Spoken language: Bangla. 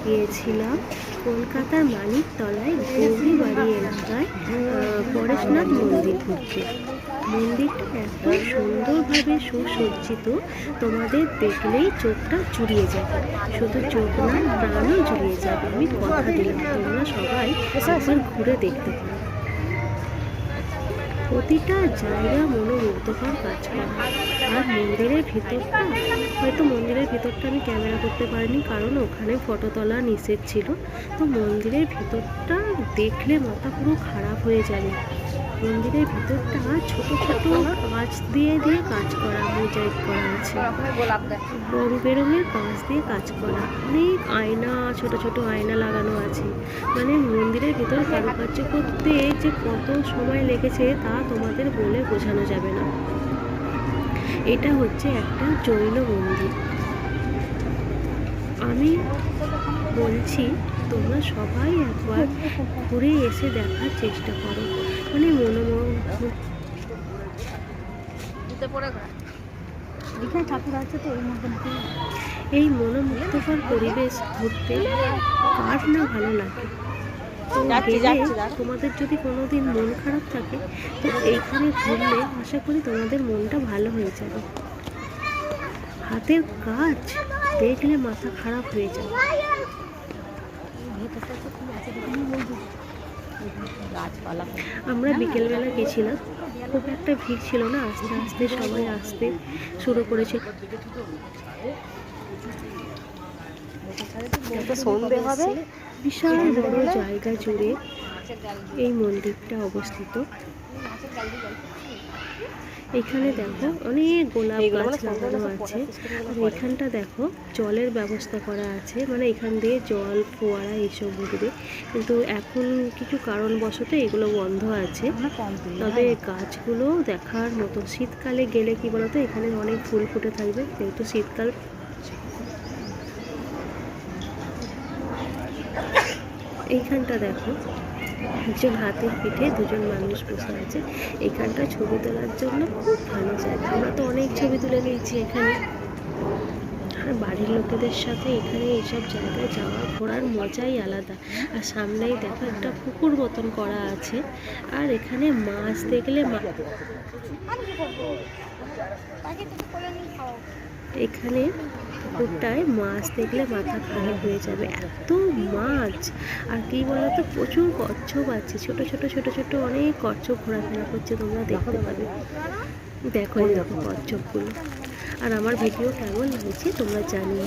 গিয়েছিলাম কলকাতার মানিকতলায় গৌরীবাড়ি এলাকায় পরেশনাথ মন্দির ঘুরতে। মন্দিরটা এত সুন্দরভাবে সুসজ্জিত, তোমাদের দেখলেই চোখটা জুড়িয়ে যাবে। শুধু চোখ না, প্রাণও জুড়িয়ে যাবে। আমি কথা দিলাম, তোমরা সবাই একবার ঘুরে দেখতে পারো। প্রতিটা জায়গা মনোমুগ্ধকর কাজ করা। আর মন্দিরের ভিতরটা, হয়তো মন্দিরের ভিতরটা আমি ক্যামেরা করতে পারিনি, কারণ ওখানে ফটো তোলা নিষেধ ছিল। তো মন্দিরের ভিতরটা দেখলে মাথা পুরো খারাপ হয়ে যাবে। মন্দিরের ভিতরটা ছোট ছোট কাঁচ দিয়ে দিয়ে কাজ করা, মোজাইক করা আছে, রং বেরঙের কাঁচ দিয়ে কাজ করা, অনেক আয়না, ছোট ছোট আয়না লাগানো আছে। মানে মন্দিরের ভিতরে কারুকার্য করতে যে কত সময় লেগেছে তা তোমাদের বলে বোঝানো যাবে না। এটা হচ্ছে একটা জৈন মন্দির। আমি বলছি তোমরা সবাই একবার ঘুরে এসে দেখার চেষ্টা করো। মানে এই মনোমুগ্ধকর পরিবেশ ঘুরতে কার না ভালো লাগে। তো গেলে তোমাদের যদি কোনোদিন মন খারাপ থাকে, তো এইখানে ঘুরলে আশা করি তোমাদের মনটা ভালো হয়ে যাবে। হাতের কাজ দেখলে মাথা খারাপ হয়ে যাবে। আমরা বিকেলবেলা গেছিলাম, খুব একটা ভিড় ছিল না, আস্তে আস্তে সবাই আসতে শুরু করেছে। সন্ধে হবে। বিশাল বড় জায়গা জুড়ে এই মন্দিরটা অবস্থিত। এখানে দেখো অনেক গোলাপ গাছ লাগানো আছে। আর এখানটা দেখো জলের ব্যবস্থা করা আছে, মানে এখান দিয়ে জল ফোয়ারা এইসব উঠবে। কিন্তু এখন কিছু কারণবশত এগুলো বন্ধ আছে। তবে গাছগুলো দেখার মতো। শীতকালে গেলে কি বলতো, এখানে অনেক ফুল ফুটে থাকবে, যেহেতু শীতকাল। এইখানটা দেখো একজন হাতের পিঠে দুজন মানুষ বসে আছে। এখানটা ছবি তোলার জন্য খুব ভালো জায়গা। আমরা তো অনেক ছবি তুলে নিয়েছি এখানে। আর বাড়ির লোকেদের সাথে এখানে এইসব জায়গায় যাওয়া ঘোরার মজাই আলাদা। আর সামনেই দেখো একটা পুকুর মতন করা আছে। আর এখানে মাছ দেখলে এখানে পুকুরটায় মাছ দেখলে মাথা খারাপ হয়ে যাবে, এত মাছ। আর কি বলতো, প্রচুর কচ্ছপ আছে, ছোট ছোট ছোট ছোট অনেক কচ্ছপ ঘোরাফেরা করছে, তোমরা দেখতে পাবে। দেখো এই দেখো কচ্ছপগুলো। আর আমার ভিডিও কেমন লাগছে তোমরা জানিও।